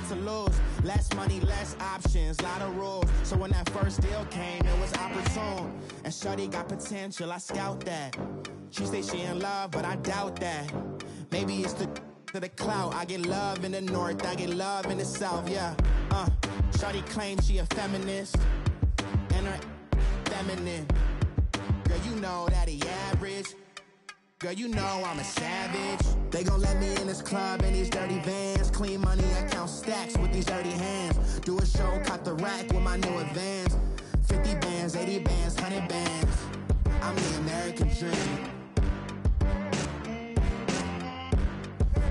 to lose. Less money, less options, lot of rules. So when that first deal came, it was opportune. And shorty got potential, I scout that. She say she in love, but I doubt that. Maybe it's the clout. I get love in the north, I get love in the south, yeah. Shorty claims she a feminist, and her feminine. Girl, you know that he average. Girl, you know I'm a savage. They gon' let me in this club in these dirty vans. Clean money, I count stacks with these dirty hands. Do a show, caught the rack with my new advance. 50 bands, 80 bands, 100 bands. I'm the American dream.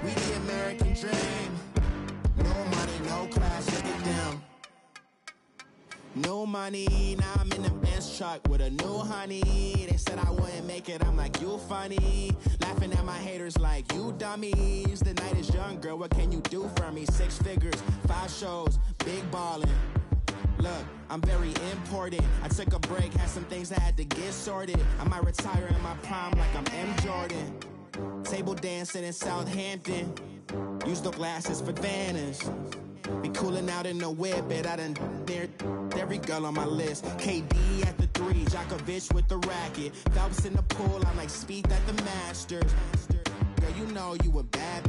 We the American dream. No money, no class, look at them. No money, now I'm in the Benz truck with a new honey. They said I wouldn't make it, I'm like, you funny. Laughing at my haters like, you dummies. The night is young, girl, what can you do for me? 6 figures, 5 shows, big ballin'. Look, I'm very important. I took a break, had some things I had to get sorted. I might retire in my prime like I'm M. Jordan. Table dancing in Southampton. Use the glasses for Vannas. Be coolin' out in the whip, but I done dared every girl on my list. KD at the 3, Djokovic with the racket. Phelps in the pool, I'm like Speed at the Masters. Girl, you know you a bad.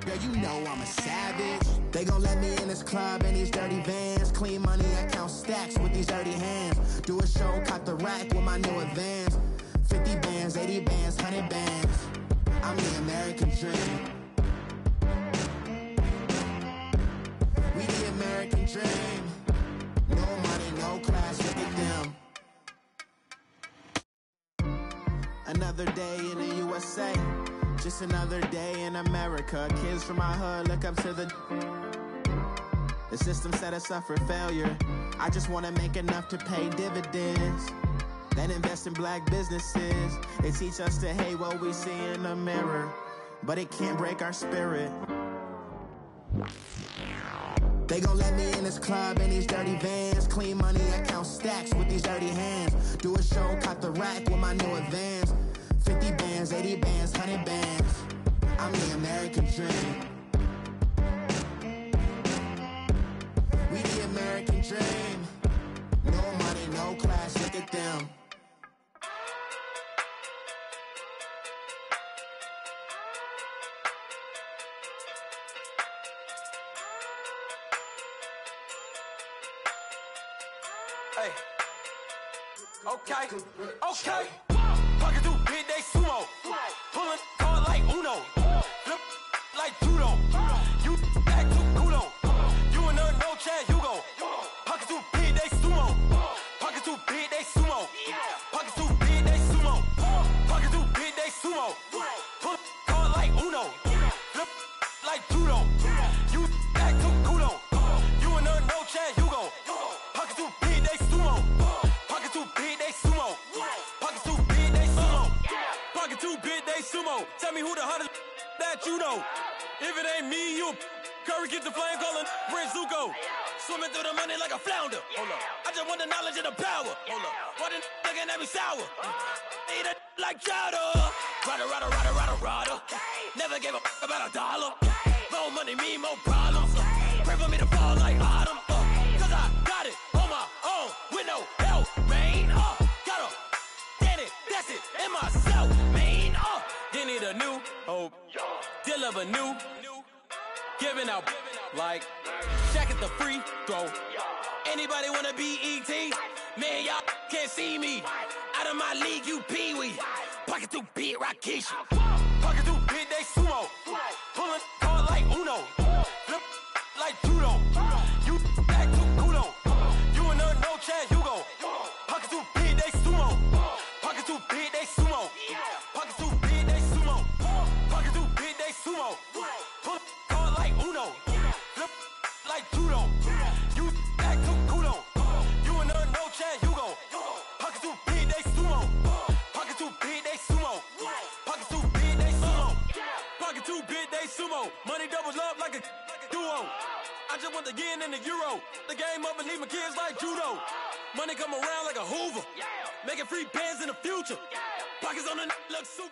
Girl, you know I'm a savage. They gon' let me in this club in these dirty vans. Clean money, I count stacks with these dirty hands. Do a show, caught the rack with my new advance. 50 bands, 80 bands, 100 bands. I'm the American dream. We the American dream. No money, no class, look at them. Another day in the USA. Just another day in America. Kids from my hood look up to the system set us up for failure. I just wanna make enough to pay dividends. Then invest in black businesses. They teach us to hate what we see in the mirror, but it can't break our spirit. They gon' let me in this club in these dirty vans. Clean money, I count stacks with these dirty hands. Do a show, caught the rack with my new advance. 50 bands, 80 bands, 100 bands. I'm the American dream. We the American dream. No money, no class, look at them. Hey. Okay. Pocket too big, they sumo. Pulling card like Uno. Flip like judo. You back to kudo. You and her no Chad Hugo. Pocket too big, they sumo. Pocket too big, they sumo. Pocket too big, they sumo. Pocket too big, they sumo. Pull card like Uno. Flip like judo. You back to kudo. You and her no Chad Hugo. Pocket too big, they sumo. Pocket too big, they sumo. Pocket too big, they sumo. Pocket too big, they sumo. Tell me who the hottest that you know. If it ain't me, you Curry get the flame calling Prince Zuko. Swimming through the money like a flounder. Hold up. I just want the knowledge and the power. Hold up. Why the looking at me sour? Eat it like chowder. Rada. Never gave a about $1. More money, me, more problems. Pray for me to fall like autumn. Cause I got it on my own with no help, man. Got a get it, that's it, in myself, man. They need a new hope, deal of a new, giving out like Shaq at the free throw. Anybody wanna be E.T.? Man, y'all can't see me. Out of my league, you pee-wee. Pocket too big, Rakeisha. Pocket too big, they sumo. Pulling card like Uno. Flip like judo. You back to kudo. You and her no Chad Hugo. Pocket too big, they sumo. Pocket too big, they sumo. Pocket too big, they sumo. Pocket too big, they sumo. Pull card like Uno. Flip like judo. You back to kudo. You and her no Chad Hugo. Pocket too big, they sumo. Pocket too big, they sumo. Pocket too big, they sumo. Pocket too big, they sumo. Money doubles up like a duo. I just want the yen and the euro. The game up and leave my kids like judo. Money come around like a Hoover. Making free bands in the future. Pockets on the look super.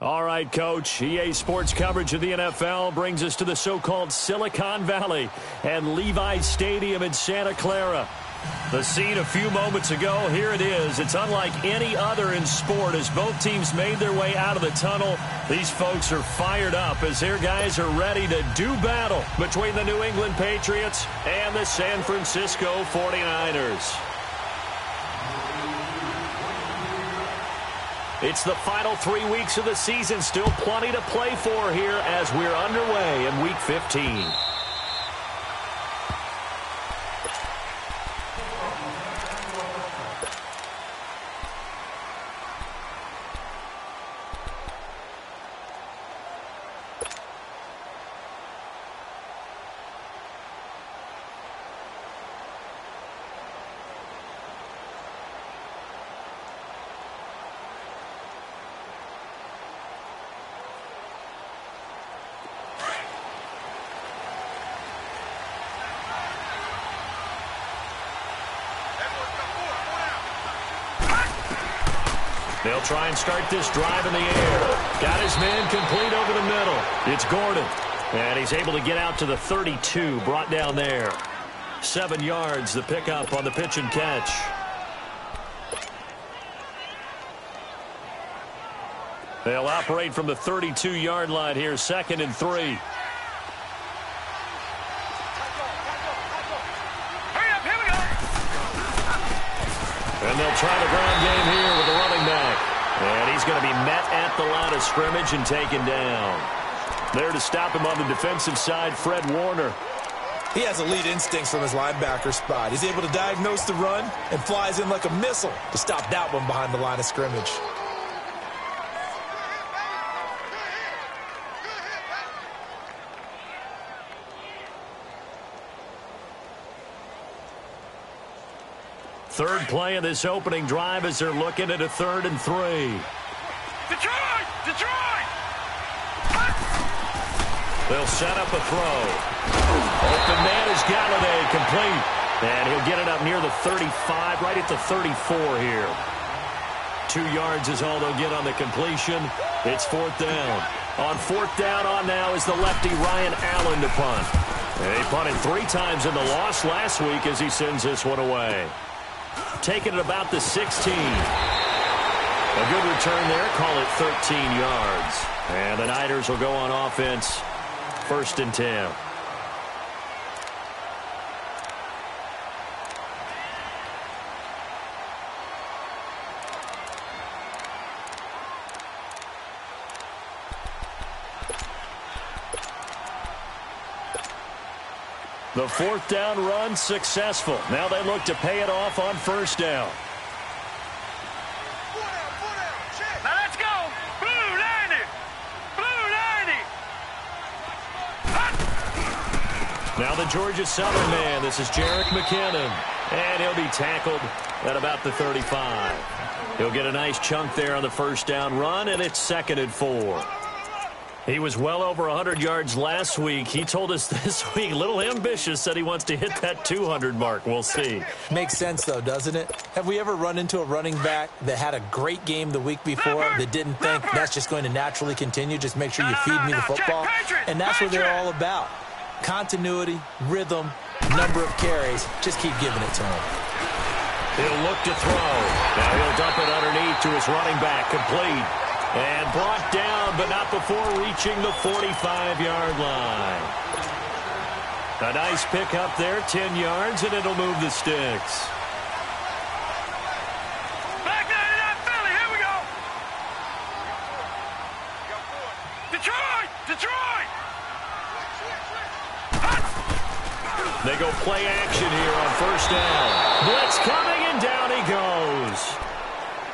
All right, Coach. EA Sports coverage of the NFL brings us to the so-called Silicon Valley and Levi's Stadium in Santa Clara. The scene a few moments ago, here it is. It's unlike any other in sport as both teams made their way out of the tunnel. These folks are fired up as their guys are ready to do battle between the New England Patriots and the San Francisco 49ers. It's the final 3 weeks of the season. Still plenty to play for here as we're underway in Week 15. They'll try and start this drive in the air. Got his man complete over the middle. It's Gordon. And he's able to get out to the 32, brought down there. 7 yards, the pickup on the pitch and catch. They'll operate from the 32-yard line here, 2nd and 3. And they'll try the ground game here with the running back. And he's going to be met at the line of scrimmage and taken down. There to stop him on the defensive side, Fred Warner. He has elite instincts from his linebacker spot. He's able to diagnose the run and flies in like a missile to stop that one behind the line of scrimmage. Third play of this opening drive as they're looking at a 3rd and 3. Detroit! Detroit! They'll set up a throw. Open man is Galladay, complete. And he'll get it up near the 35, right at the 34 here. 2 yards is all they'll get on the completion. It's 4th down. On 4th down on now is the lefty Ryan Allen to punt. They punted 3 times in the loss last week as he sends this one away. Taking it about the 16. A good return there. Call it 13 yards. And the Niners will go on offense. 1st and 10. The 4th down run successful. Now they look to pay it off on 1st down. Now let's go! Blue 90! Blue 90! Now the Georgia Southern man. This is Jerick McKinnon. And he'll be tackled at about the 35. He'll get a nice chunk there on the 1st down run, and it's 2nd and 4. He was well over 100 yards last week. He told us this week, a little ambitious, said he wants to hit that 200 mark. We'll see. Makes sense, though, doesn't it? Have we ever run into a running back that had a great game the week before that didn't think that's just going to naturally continue? Just make sure you feed me the football. And that's what they're all about. Continuity, rhythm, number of carries. Just keep giving it to him. He'll look to throw. Now he'll dump it underneath to his running back, complete. And brought down, but not before reaching the 45-yard line. A nice pickup there, 10 yards, and it'll move the sticks. Back there to that Philly, here we go! Detroit! Detroit! They go play action here on 1st down. Blitz coming, and down he goes.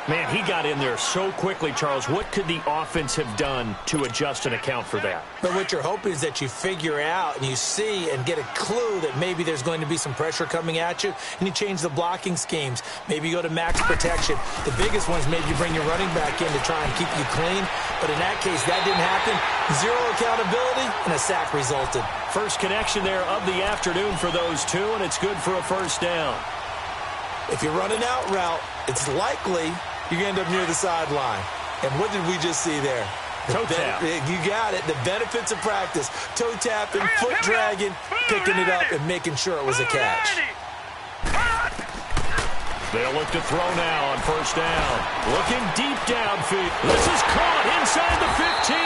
Man, he got in there so quickly, Charles. What could the offense have done to adjust and account for that? But what you're hoping is that you figure out and you see and get a clue that maybe there's going to be some pressure coming at you, and you change the blocking schemes. Maybe you go to max protection. The biggest one is maybe you bring your running back in to try and keep you clean. But in that case, that didn't happen. 0 accountability, and a sack resulted. First connection there of the afternoon for those two, and it's good for a 1st down. If you run an out route, it's likely you're going to end up near the sideline. And what did we just see there? Toe tap. You got it. The benefits of practice. Toe tapping, foot dragging, picking it up, and making sure it was a catch. They'll look to throw now on first down. Looking deep downfield. This is caught inside the 15.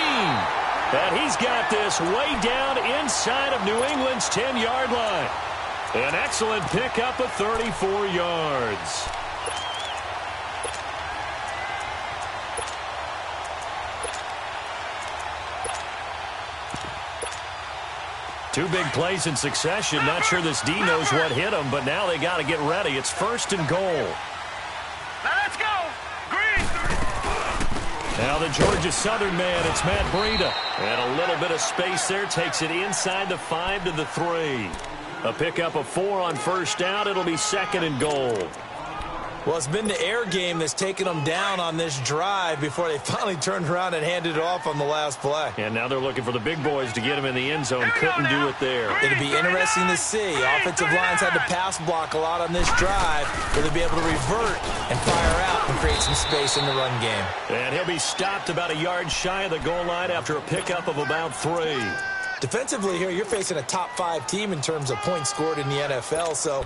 And he's got this way down inside of New England's 10-yard line. An excellent pickup of 34 yards. Two big plays in succession. Not sure this D knows what hit him, but now they got to get ready. It's first and goal. Now let's go. Green. Now the Georgia Southern man, it's Matt Breida. And a little bit of space there, takes it inside the 5 to the 3. A pickup of 4 on first down. It'll be second and goal. Well, it's been the air game that's taken them down on this drive before they finally turned around and handed it off on the last play. And now they're looking for the big boys to get him in the end zone. Couldn't do it there. It'll be interesting to see. Offensive lines had to pass block a lot on this drive. Will they be able to revert and fire out and create some space in the run game? And he'll be stopped about a yard shy of the goal line after a pickup of about 3. Defensively here, you're facing a top 5 team in terms of points scored in the NFL. So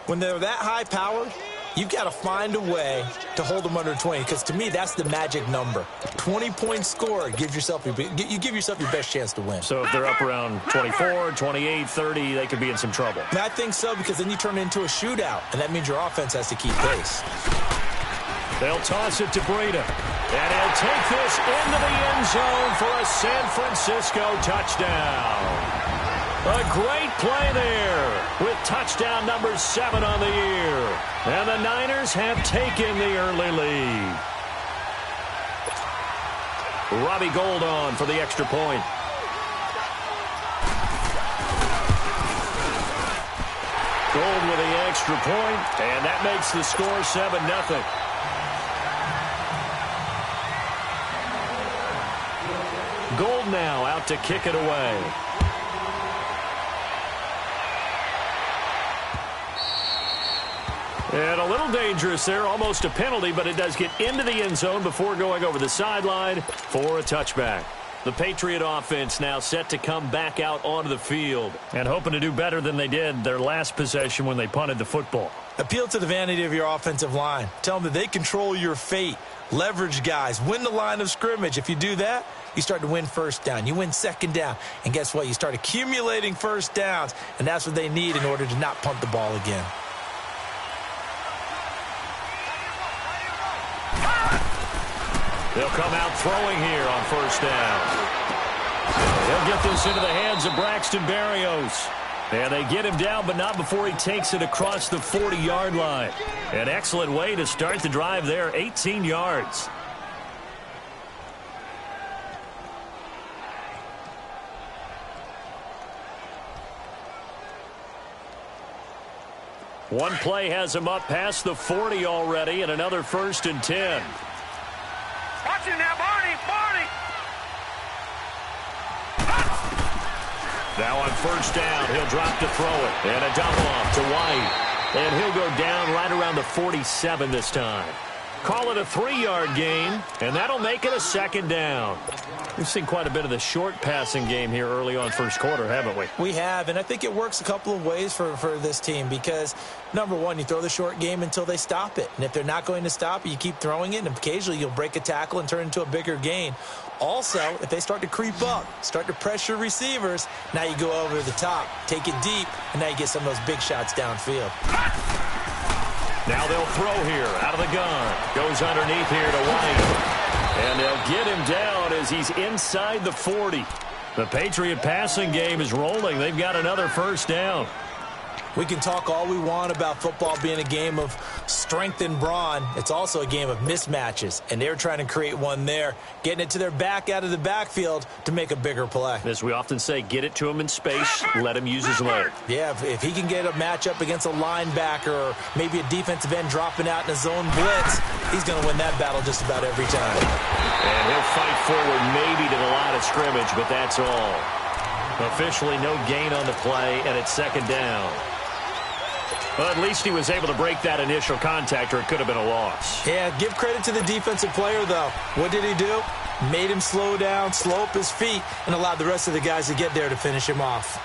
when they're that high-powered, you've got to find a way to hold them under 20, because to me, that's the magic number. 20 points scored, you give yourself your best chance to win. So if they're up around 24, 28, 30, they could be in some trouble. And I think so, because then you turn it into a shootout, and that means your offense has to keep pace. They'll toss it to Breida. And he'll take this into the end zone for a San Francisco touchdown. A great play there with touchdown number 7 on the year. And the Niners have taken the early lead. Robbie Gould on for the extra point. Gould with the extra point, and that makes the score 7-0. Gould now out to kick it away. And a little dangerous there, almost a penalty, but it does get into the end zone before going over the sideline for a touchback. The Patriot offense now set to come back out onto the field and hoping to do better than they did their last possession when they punted the football. Appeal to the vanity of your offensive line. Tell them that they control your fate. Leverage guys. Win the line of scrimmage. If you do that, you start to win first down. You win second down. And guess what? You start accumulating first downs, and that's what they need in order to not punt the ball again. They'll come out throwing here on first down. They'll get this into the hands of Braxton Berrios. And they get him down, but not before he takes it across the 40-yard line. An excellent way to start the drive there, 18 yards. One play has him up past the 40 already, and another 1st and 10. Watch it now, Barney. Now on first down, he'll drop to throw it. And a double off to White. And he'll go down right around the 47 this time. Call it a 3-yard gain, and that'll make it a second down. We've seen quite a bit of the short passing game here early on first quarter, haven't we? We have, and I think it works a couple of ways for this team because, number one, you throw the short game until they stop it. And if they're not going to stop it, you keep throwing it, and occasionally you'll break a tackle and turn it into a bigger gain. Also, if they start to creep up, start to pressure receivers, now you go over the top, take it deep, and now you get some of those big shots downfield. Now they'll throw here out of the gun. Goes underneath here to White. And they'll get him down as he's inside the 40. The Patriot passing game is rolling. They've got another first down. We can talk all we want about football being a game of strength and brawn. It's also a game of mismatches, and they're trying to create one there, getting it to their back out of the backfield to make a bigger play. As we often say, get it to him in space, let him use his leg. Yeah, if he can get a matchup against a linebacker or maybe a defensive end dropping out in a zone blitz, he's going to win that battle just about every time. And he'll fight forward maybe to the line of scrimmage, but that's all. Officially no gain on the play, and it's second down. Well, at least he was able to break that initial contact, or it could have been a loss. Yeah, give credit to the defensive player, though. What did he do? Made him slow down, slow up his feet, and allowed the rest of the guys to get there to finish him off.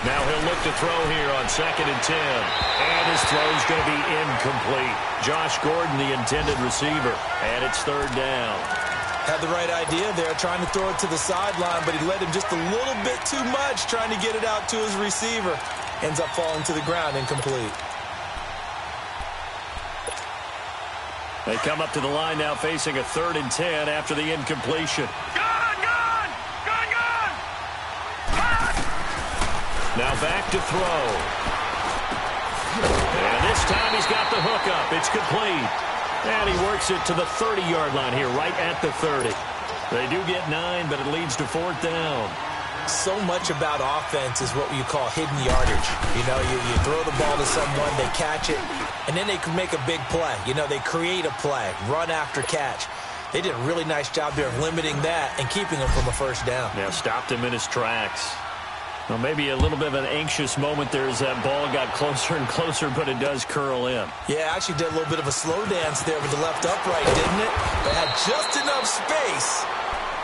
Now he'll look to throw here on 2nd and 10. And his throw's going to be incomplete. Josh Gordon, the intended receiver. And it's 3rd down. Had the right idea there, trying to throw it to the sideline, but he led him just a little bit too much, trying to get it out to his receiver. Ends up falling to the ground, incomplete. They come up to the line now facing a 3rd and 10 after the incompletion. Now back to throw. And this time he's got the hook up. It's complete. And he works it to the 30-yard line here, right at the 30. They do get 9, but it leads to 4th down. So much about offense is what you call hidden yardage. You know, you throw the ball to someone, they catch it, and then they can make a big play. You know, they create a play, run after catch. They did a really nice job there of limiting that and keeping him from a 1st down. Yeah, stopped him in his tracks. Well, maybe a little bit of an anxious moment there as that ball got closer and closer, but it does curl in. Yeah, actually did a little bit of a slow dance there with the left upright, didn't it? But had just enough space,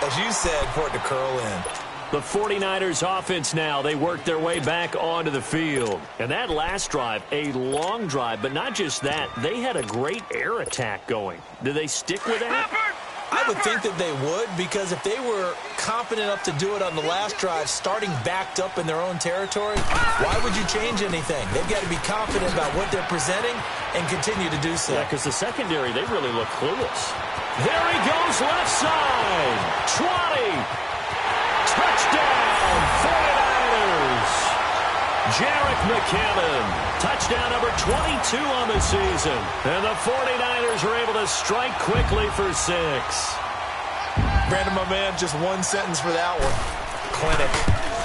as you said, for it to curl in. The 49ers offense now, they work their way back onto the field. And that last drive, a long drive, but not just that, they had a great air attack going. Do they stick with that? I would think that they would, because if they were confident enough to do it on the last drive, starting backed up in their own territory, why would you change anything? They've got to be confident about what they're presenting and continue to do so. Yeah, because the secondary, they really look clueless. There he goes, left side. 20. Touchdown, 49ers. Jarek McKinnon. Touchdown number 22 on the season. And the 49ers are able to strike quickly for 6. Brandon, my man, just one sentence for that one. Clinic.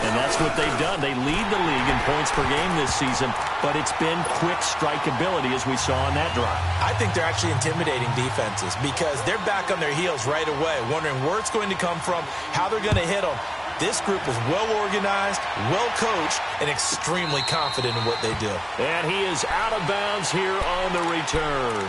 And that's what they've done. They lead the league in points per game this season, but it's been quick strikeability as we saw on that drive. I think they're actually intimidating defenses because they're back on their heels right away, wondering where it's going to come from, how they're going to hit them. This group is well-organized, well-coached, and extremely confident in what they do. And he is out of bounds here on the return.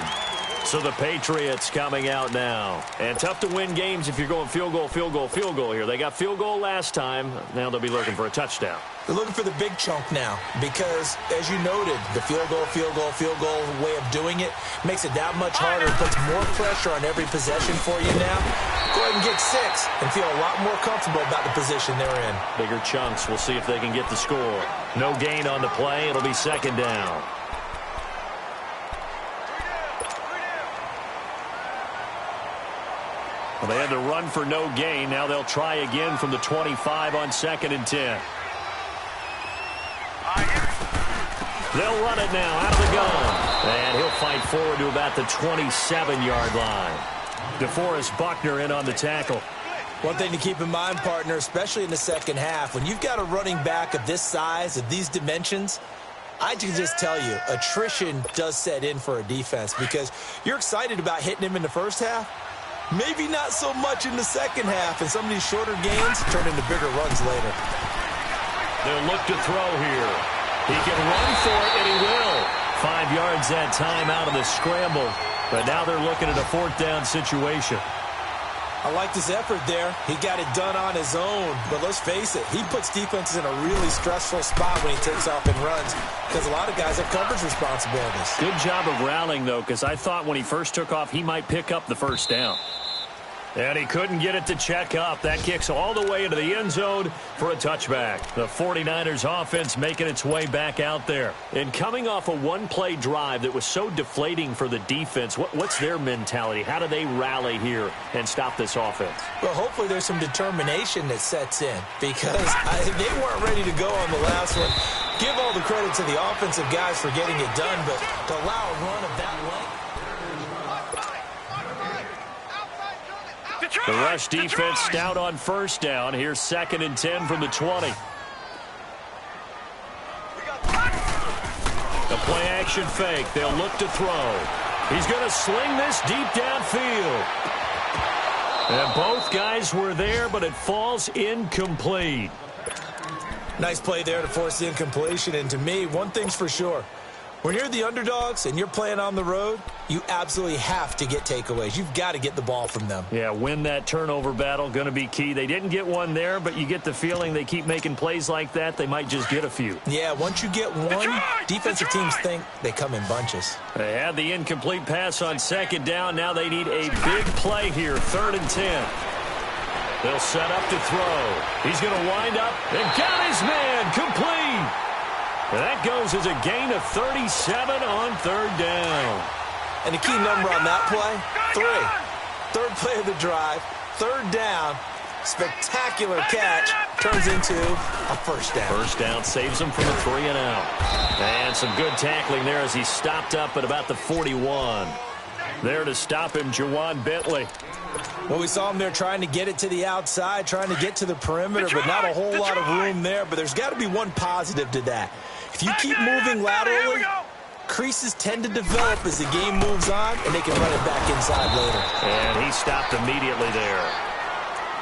So the Patriots coming out now. And tough to win games if you're going field goal, field goal, field goal here. They got field goal last time. Now they'll be looking for a touchdown. They're looking for the big chunk now because, as you noted, the field goal way of doing it makes it that much harder, puts more pressure on every possession for you now. Go ahead and get 6 and feel a lot more comfortable about the position they're in. Bigger chunks. We'll see if they can get the score. No gain on the play. It'll be 2nd down. Well, they had to run for no gain. Now they'll try again from the 25 on 2nd and 10. They'll run it now out of the gun. And he'll fight forward to about the 27-yard line. DeForest Buckner in on the tackle. One thing to keep in mind, partner, especially in the second half, when you've got a running back of this size, of these dimensions, I can just tell you, attrition does set in for a defense because you're excited about hitting him in the first half. Maybe not so much in the second half, and some of these shorter gains turn into bigger runs later. They'll look to throw here. He can run for it, and he will. 5 yards that time out of the scramble. But now they're looking at a 4th down situation. I liked his effort there. He got it done on his own. But let's face it, he puts defenses in a really stressful spot when he takes off and runs because a lot of guys have coverage responsibilities. Good job of rallying, though, because I thought when he first took off, he might pick up the 1st down. And he couldn't get it to check up. That kicks all the way into the end zone for a touchback. The 49ers offense making its way back out there. And coming off a one-play drive that was so deflating for the defense, what's their mentality? How do they rally here and stop this offense? Well, hopefully there's some determination that sets in because they weren't ready to go on the last one. Give all the credit to the offensive guys for getting it done, but to allow a run of that length. The rush defense stout on 1st down. Here's 2nd and 10 from the 20. The play action fake. They'll look to throw. He's going to sling this deep downfield. And both guys were there, but it falls incomplete. Nice play there to force the incompletion. And to me, one thing's for sure. When you're the underdogs and you're playing on the road, you absolutely have to get takeaways. You've got to get the ball from them. Yeah, win that turnover battle, going to be key. They didn't get one there, but you get the feeling they keep making plays like that, they might just get a few. Yeah, once you get one, defensive teams think they come in bunches. They had the incomplete pass on second down. Now they need a big play here, 3rd and 10. They'll set up to throw. He's going to wind up and got his man complete. And that goes as a gain of 37 on 3rd down. And the key number on that play, 3. Third play of the drive, 3rd down, spectacular catch, turns into a first down. First down saves him from a 3 and out. And some good tackling there as he stopped up at about the 41. There to stop him, Juwan Bentley. Well, we saw him there trying to get it to the outside, trying to get to the perimeter, but not a whole lot of room there. But there's got to be one positive to that. If you keep moving laterally, creases tend to develop as the game moves on, and they can run it back inside later. And he stopped immediately there.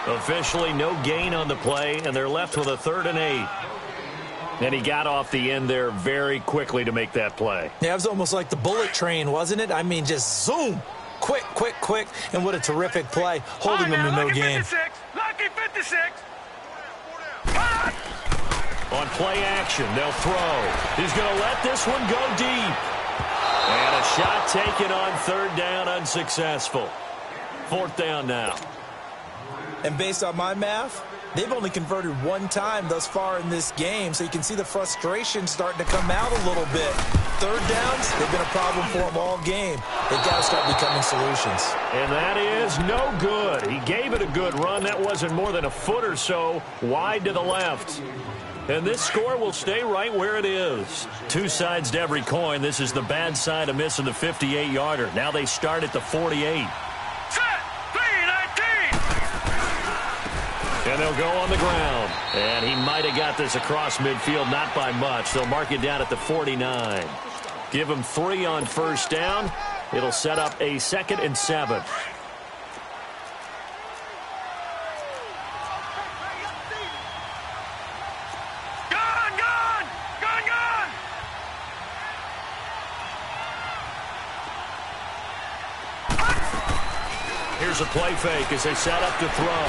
Officially no gain on the play, and they're left with a 3rd and 8. And he got off the end there very quickly to make that play. Yeah, it was almost like the bullet train, wasn't it? I mean, just zoom. Quick, quick, quick. And what a terrific play, holding them to no gain. Lucky 56. On play action, they'll throw. He's going to let this one go deep. And a shot taken on 3rd down, unsuccessful. 4th down now. And based on my math, they've only converted one time thus far in this game, so you can see the frustration starting to come out a little bit. 3rd downs, they've been a problem for them all game. They've got to start becoming solutions. And that is no good. He gave it a good run. That wasn't more than a foot or so wide to the left. And this score will stay right where it is. Two sides to every coin. This is the bad side of missing the 58-yarder. Now they start at the 48. And they'll go on the ground. And he might have got this across midfield, not by much. They'll mark it down at the 49. Give him 3 on 1st down. It'll set up a 2nd and 7. Here's a play fake as they set up to throw.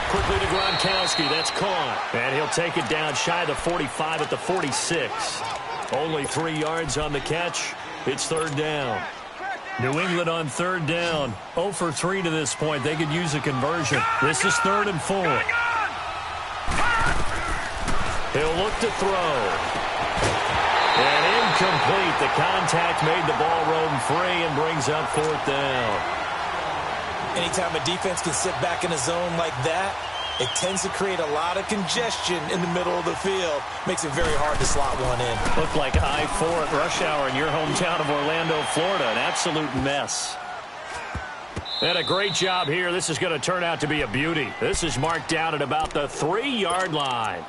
Quickly to Gronkowski. That's caught. And he'll take it down shy of the 45 at the 46. Only 3 yards on the catch. It's 3rd down. New England on 3rd down. 0 for 3 to this point. They could use a conversion. This is 3rd and 4. He'll look to throw. And incomplete. The contact made the ball roam free and brings up 4th down. Anytime a defense can sit back in a zone like that, it tends to create a lot of congestion in the middle of the field. Makes it very hard to slot one in. Looked like I-4 at rush hour in your hometown of Orlando, Florida. An absolute mess. And a great job here. This is going to turn out to be a beauty. This is marked out at about the 3-yard line.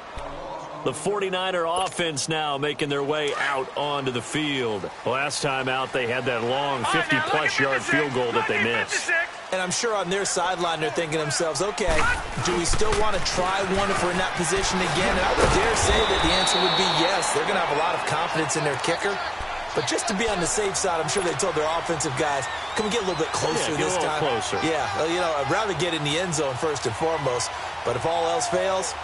The 49er offense now making their way out onto the field. Last time out, they had that long 50-plus yard field goal that they missed. And I'm sure on their sideline they're thinking to themselves, okay, do we still want to try one if we're in that position again? And I would dare say that the answer would be yes. They're going to have a lot of confidence in their kicker. But just to be on the safe side, I'm sure they told their offensive guys, can we get a little bit closer this time? Closer. Yeah, well, you know, I'd rather get in the end zone first and foremost. But if all else fails,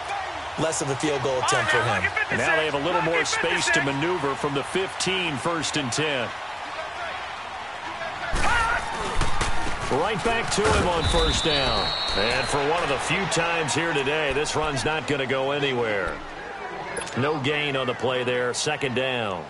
less of a field goal attempt for him. And now they have a little more space to maneuver from the 15, 1st and 10. Right back to him on 1st down. And for one of the few times here today, this run's not going to go anywhere. No gain on the play there, 2nd down.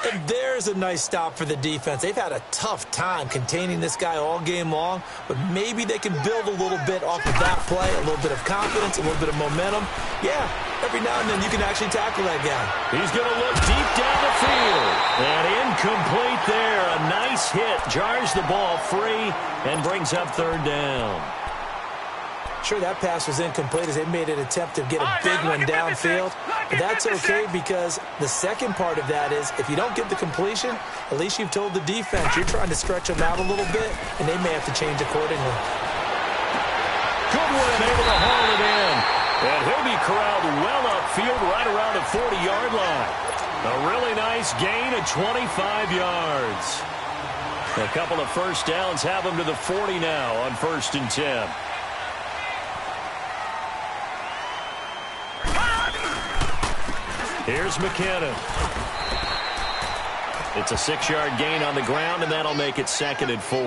And there's a nice stop for the defense. They've had a tough time containing this guy all game long, but maybe they can build a little bit off of that play, a little bit of confidence, a little bit of momentum. Yeah, every now and then you can actually tackle that guy. He's going to look deep down the field. And incomplete there. A nice hit. Jars the ball free and brings up 3rd down. Sure, that pass was incomplete as they made an attempt to get a big one downfield. But that's okay because the second part of that is if you don't get the completion, at least you've told the defense you're trying to stretch them out a little bit, and they may have to change accordingly. Goodwin able to haul it in. And he'll be corralled well upfield right around the 40-yard line. A really nice gain of 25 yards. A couple of first downs have him to the 40 now on 1st and 10. Here's McKinnon. It's a 6-yard gain on the ground, and that'll make it 2nd and 4.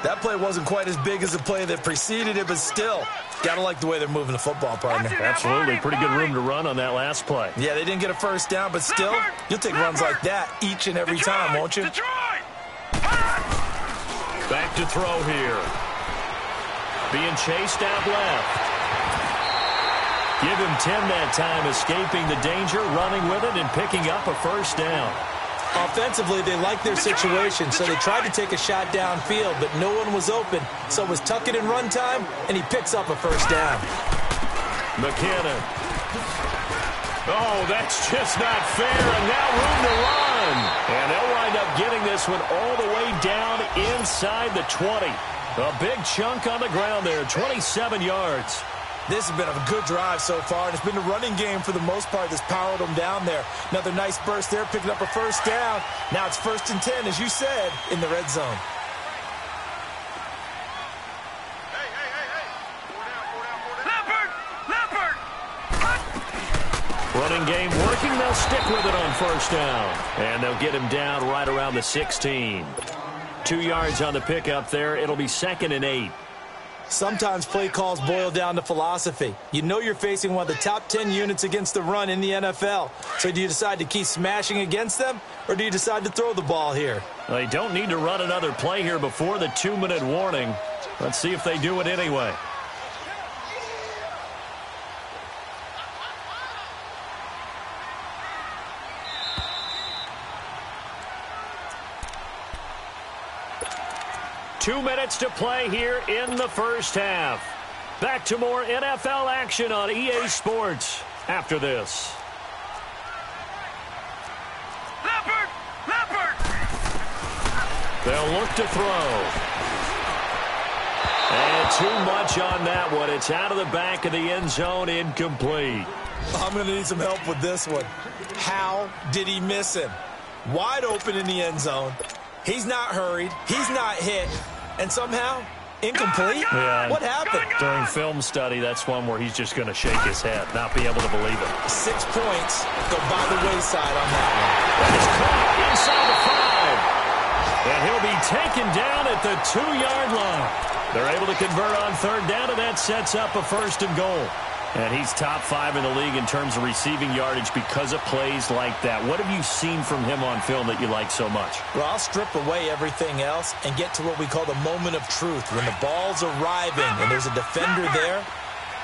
That play wasn't quite as big as the play that preceded it, but still, gotta like the way they're moving the football, partner. Absolutely. Pretty good room to run on that last play. Yeah, they didn't get a first down, but still, you'll take runs like that each and every time, won't you? Back to throw here. Being chased out left. Give him 10 that time, escaping the danger, running with it, and picking up a first down. Offensively, they liked their situation, so they tried to take a shot downfield, but no one was open. So it was tuck it in run time, and he picks up a first down. McKinnon. Oh, that's just not fair, and now room to run. And they'll wind up getting this one all the way down inside the 20. A big chunk on the ground there, 27 yards. This has been a good drive so far, and it's been the running game for the most part that's powered them down there. Another nice burst there, picking up a first down. Now it's 1st and 10, as you said, in the red zone. Running game working. They'll stick with it on 1st down. And they'll get him down right around the 16. 2 yards on the pickup there. It'll be 2nd and 8. Sometimes play calls boil down to philosophy. You know you're facing one of the top 10 units against the run in the NFL. So do you decide to keep smashing against them, or do you decide to throw the ball here? They don't need to run another play here before the 2-minute warning. Let's see if they do it anyway. Two minutes to play here in the first half. Back to more NFL action on EA Sports after this. Leopard! They'll look to throw. And too much on that one. It's out of the back of the end zone, incomplete. I'm going to need some help with this one. How did he miss him? Wide open in the end zone. He's not hurried. He's not hit. And somehow, incomplete? Yeah, what happened? During film study, that's one where he's just going to shake his head, not be able to believe it. 6 points go by the wayside on that one. And it's caught inside the 5. And he'll be taken down at the 2-yard line. They're able to convert on 3rd down, and that sets up a 1st and goal. And he's top 5 in the league in terms of receiving yardage because of plays like that. What have you seen from him on film that you like so much? Well, I'll strip away everything else and get to what we call the moment of truth. When the ball's arriving and there's a defender there,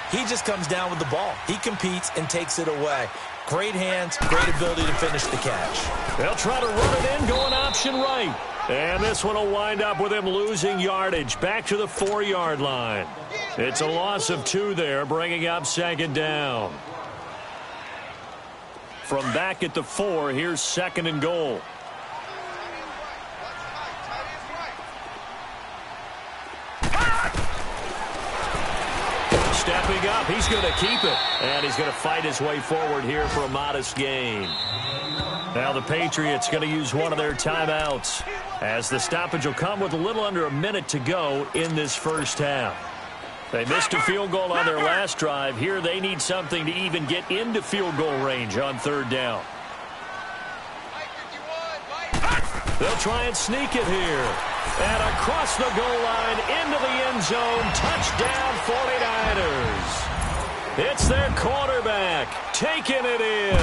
he just comes down with the ball. He competes and takes it away. Great hands, great ability to finish the catch. They'll try to run it in, going option right. And this one will wind up with him losing yardage back to the 4-yard line. It's a loss of 2 there, bringing up 2nd down. From back at the 4, here's 2nd and goal. Stepping up, he's going to keep it. And he's going to fight his way forward here for a modest gain. Now the Patriots going to use one of their timeouts, as the stoppage will come with a little under a minute to go in this first half. They missed a field goal on their last drive. Here they need something to even get into field goal range on 3rd down. They'll try and sneak it here. And across the goal line into the end zone. Touchdown 49ers. It's their quarterback taking it in.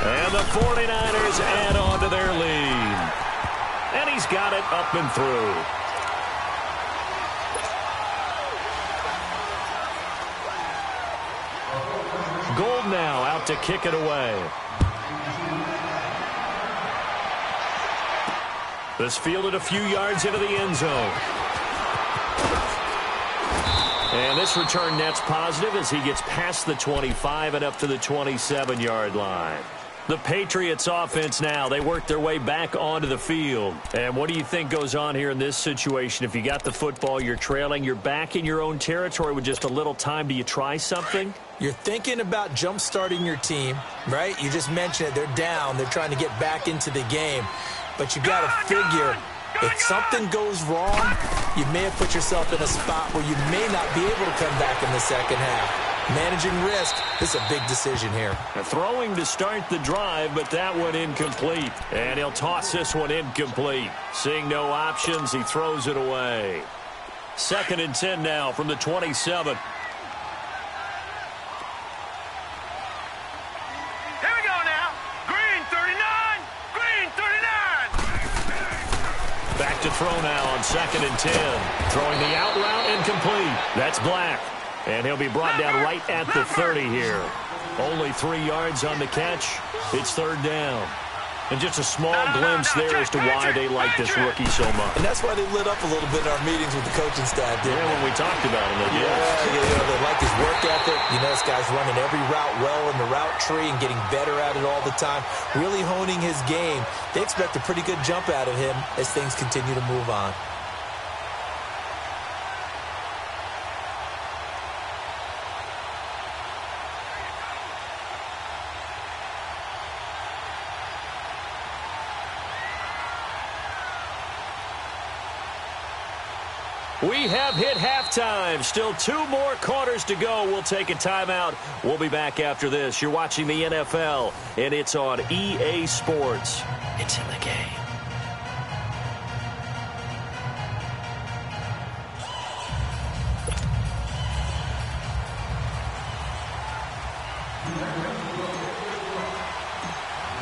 And the 49ers add on to their lead. And he's got it up and through. Gold now out to kick it away. This fielded a few yards into the end zone. And this return net's positive as he gets past the 25 and up to the 27-yard line. The Patriots offense now, they work their way back onto the field. And what do you think goes on here in this situation? If you got the football, you're trailing, you're back in your own territory with just a little time. Do you try something? You're thinking about jump-starting your team, right? You just mentioned it. They're down. They're trying to get back into the game. But you got to figure, if something goes wrong, you may have put yourself in a spot where you may not be able to come back in the second half. Managing risk, this is a big decision here. Throwing to start the drive, but that one incomplete. And he'll toss this one incomplete. Seeing no options, he throws it away. 2nd and 10 now from the 27. Back to throw now on 2nd and 10. Throwing the out route incomplete. That's Black. And he'll be brought down right at the 30 here. Only 3 yards on the catch. It's 3rd down. And just a small glimpse there as to why they like this rookie so much. And that's why they lit up a little bit in our meetings with the coaching staff. Yeah, when we talked about him. They like his work ethic. You know, this guy's running every route well in the route tree and getting better at it all the time. Really honing his game. They expect a pretty good jump out of him as things continue to move on. We have hit halftime. Still 2 more quarters to go. We'll take a timeout. We'll be back after this. You're watching the NFL, and it's on EA Sports. It's in the game.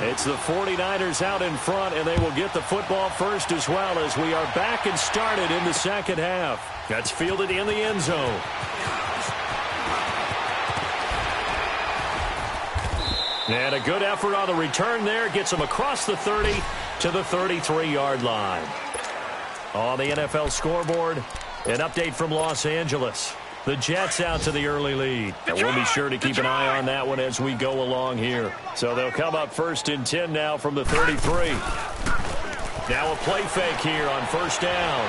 It's the 49ers out in front, and they will get the football first as well as we are back and started in the second half. That's fielded in the end zone. And a good effort on the return there. Gets him across the 30 to the 33-yard line. On the NFL scoreboard, an update from Los Angeles. The Jets out to the early lead. And we'll be sure to keep an eye on that one as we go along here. So they'll come up 1st and 10 now from the 33. Now a play fake here on 1st down.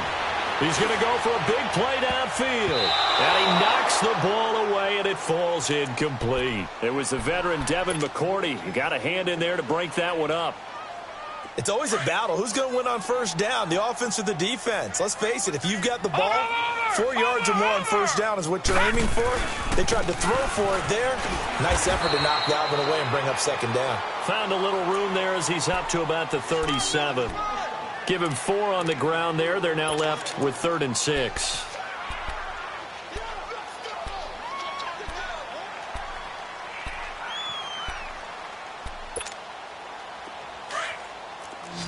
He's going to go for a big play downfield. And he knocks the ball away, and it falls incomplete. It was the veteran Devin McCourty. You got a hand in there to break that one up. It's always a battle. Who's going to win on 1st down, the offense or the defense? Let's face it, if you've got the ball, 4 yards or more on 1st down is what you're aiming for. They tried to throw for it there. Nice effort to knock that one away and bring up 2nd down. Found a little room there as he's up to about the 37. Give him 4 on the ground there. They're now left with 3rd and 6.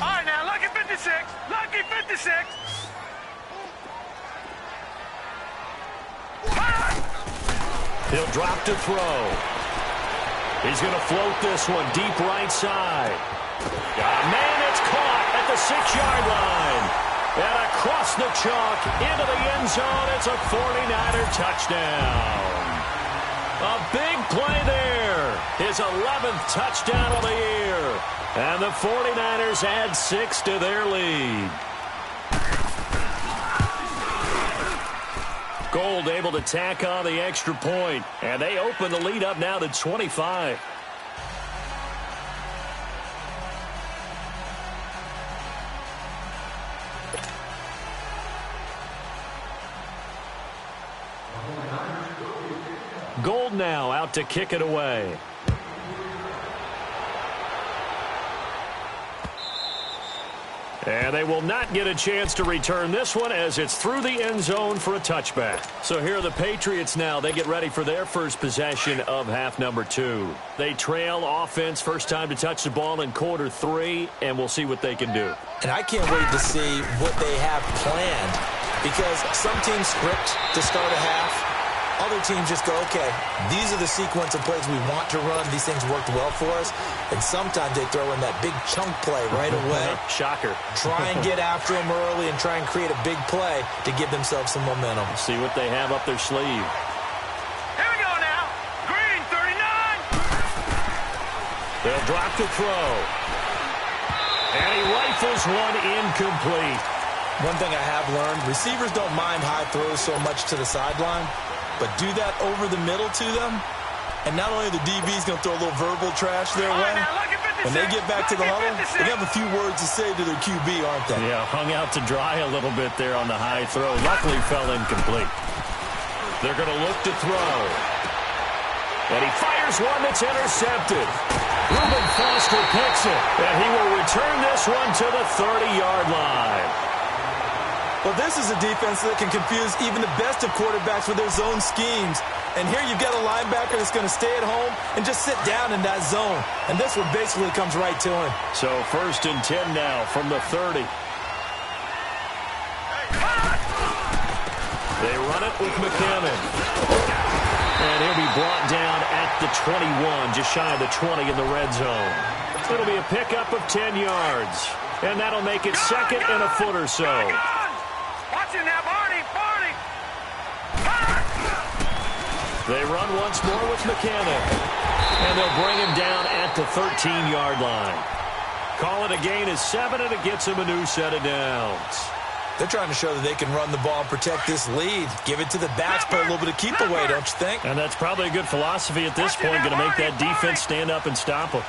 All right, now, lucky 56. Lucky 56. He'll drop to throw. He's going to float this one deep right side. Man, it's caught at the 6-yard line. And across the chalk into the end zone. It's a 49er touchdown. A big play there. His 11th touchdown of the year. And the 49ers add 6 to their lead. Gold able to tack on the extra point. And they open the lead up now to 25. Gold now out to kick it away. And they will not get a chance to return this one as it's through the end zone for a touchback. So here are the Patriots now. They get ready for their first possession of half number 2. They trail offense, first time to touch the ball in quarter 3, and we'll see what they can do. And I can't wait to see what they have planned, because some teams script to start a half, Other teams just go, okay, these are the sequence of plays we want to run. These things worked well for us. And sometimes they throw in that big chunk play right away. Shocker. Try and get after them early and try and create a big play to give themselves some momentum. See what they have up their sleeve. Here we go now. Green, 39. They'll drop the throw. And he rifles one incomplete. One thing I have learned, receivers don't mind high throws so much to the sideline, but do that over the middle to them, and not only the DB's going to throw a little verbal trash their way, when they get back to the huddle, they have a few words to say to their QB, aren't they? Yeah, hung out to dry a little bit there on the high throw. Luckily fell incomplete. They're going to look to throw. And he fires one that's intercepted. Reuben Foster picks it, and he will return this one to the 30-yard line. Well, this is a defense that can confuse even the best of quarterbacks with their zone schemes. And here you've got a linebacker that's going to stay at home and just sit down in that zone. And this one basically comes right to him. So 1st and 10 now from the 30. They run it with McCammon. And he'll be brought down at the 21, just shy of the 20 in the red zone. It'll be a pickup of 10 yards. And that'll make it second and a foot or so. Now, Barney. They run once more with McCammon. And they'll bring him down at the 13-yard line. Call it a gain of 7, and it gets him a new set of downs. They're trying to show that they can run the ball and protect this lead. Give it to the backs, play a little bit of keep away, don't you think? And that's probably a good philosophy at this point. Going to make that defense stand up and stop them.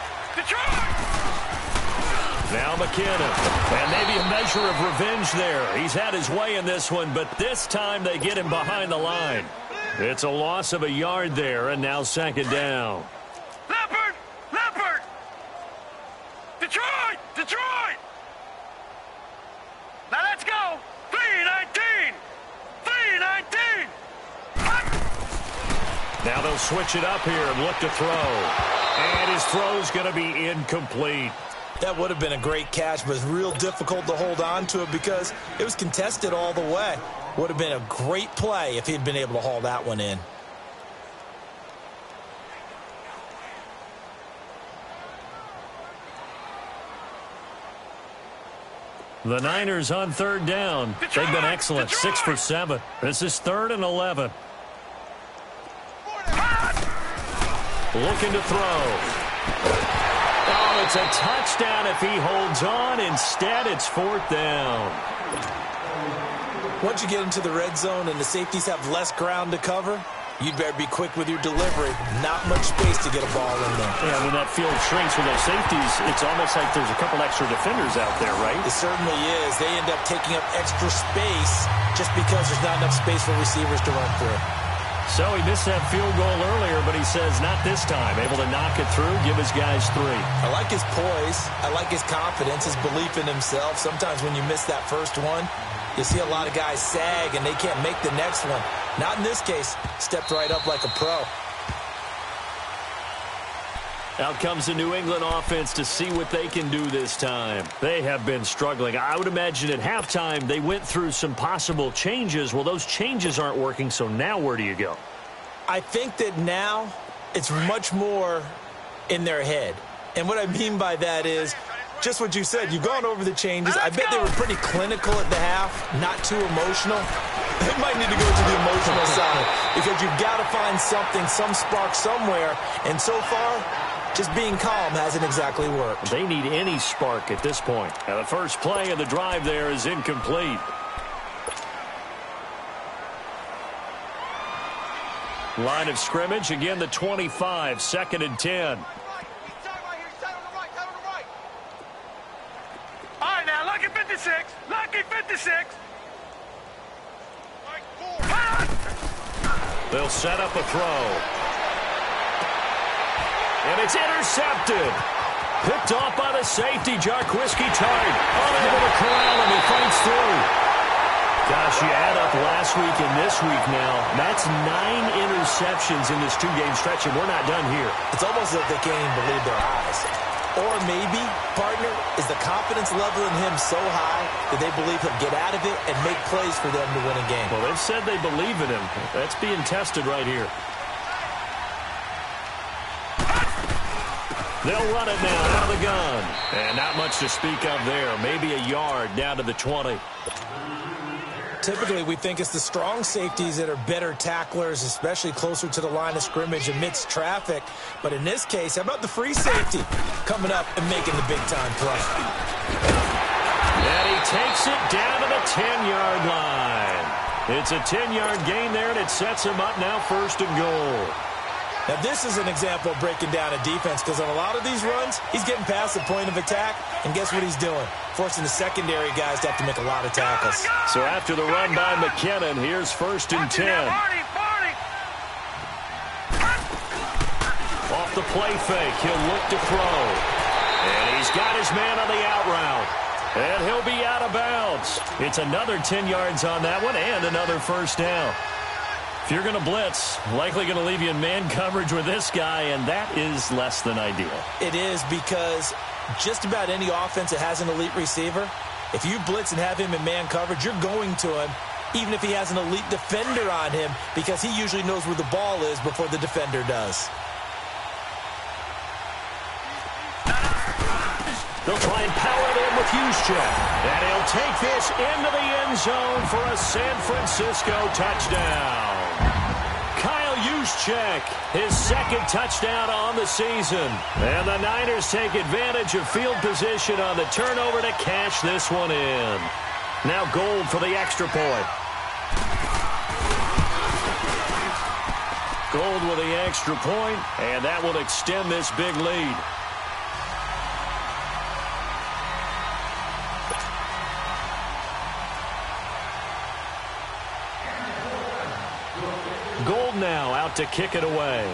Now McKinnon. And maybe a measure of revenge there. He's had his way in this one, but this time they get him behind the line. It's a loss of a yard there, and now second down. Leopard! Detroit! Now let's go! 3-19! Now they'll switch it up here and look to throw. And his throw's going to be incomplete. That would have been a great catch, but it's real difficult to hold on to it because it was contested all the way. Would have been a great play if he'd been able to haul that one in. The Niners on third down. They've been excellent. 6 for 7. This is 3rd and 11. Looking to throw. Oh, it's a touchdown if he holds on. Instead, it's 4th down. Once you get into the red zone and the safeties have less ground to cover, you'd better be quick with your delivery. Not much space to get a ball in there. Yeah, when that field shrinks with those safeties, it's almost like there's a couple extra defenders out there, right? It certainly is. They end up taking up extra space just because there's not enough space for receivers to run through. So he missed that field goal earlier, but he says not this time. Able to knock it through, give his guys 3. I like his poise. I like his confidence, his belief in himself. Sometimes when you miss that first one, you see a lot of guys sag and they can't make the next one. Not in this case. Stepped right up like a pro. Out comes the New England offense to see what they can do this time. They have been struggling. I would imagine at halftime they went through some possible changes. Well, those changes aren't working, so now where do you go? I think that now it's much more in their head. And what I mean by that is just what you said. You've gone over the changes. I bet they were pretty clinical at the half, not too emotional. They might need to go to the emotional side because you've got to find something, some spark somewhere. And so far, just being calm hasn't exactly worked. They need any spark at this point. Now, the first play of the drive there is incomplete. Line of scrimmage, again the 25, 2nd and 10. All right, now, lucky 56. Lucky 56. They'll set up a throw. And it's intercepted. Picked off by the safety, Jarquiski Tart. Unable to corral him. He fights through. Gosh, you add up last week and this week now. That's 9 interceptions in this 2-game stretch, and we're not done here. It's almost as if they can't even believe their eyes. Or maybe, partner, is Is the confidence level in him so high that they believe he'll get out of it and make plays for them to win a game? Well, they've said they believe in him. That's being tested right here. They'll run it now out of the gun. And not much to speak of there. Maybe a yard down to the 20. Typically, we think it's the strong safeties that are better tacklers, especially closer to the line of scrimmage amidst traffic. But in this case, how about the free safety coming up and making the big-time play? And he takes it down to the 10-yard line. It's a 10-yard gain there, and it sets him up now 1st and goal. Now, this is an example of breaking down a defense because on a lot of these runs, he's getting past the point of attack, and guess what he's doing? Forcing the secondary guys to have to make a lot of tackles. So after the run by McKinnon, here's 1st and 10. Off the play fake, he'll look to throw. And he's got his man on the out route. And he'll be out of bounds. It's another 10 yards on that one and another 1st down. If you're going to blitz, likely going to leave you in man coverage with this guy, and that is less than ideal. It is because just about any offense that has an elite receiver, if you blitz and have him in man coverage, you're going to him, even if he has an elite defender on him, because he usually knows where the ball is before the defender does. They'll try and power it in with Juszczyk. And he'll take this into the end zone for a San Francisco touchdown. Kyle Juszczyk, his 2nd touchdown on the season. And the Niners take advantage of field position on the turnover to cash this one in. Now Gold for the extra point. Gold with the extra point, and that will extend this big lead. Gold now out to kick it away.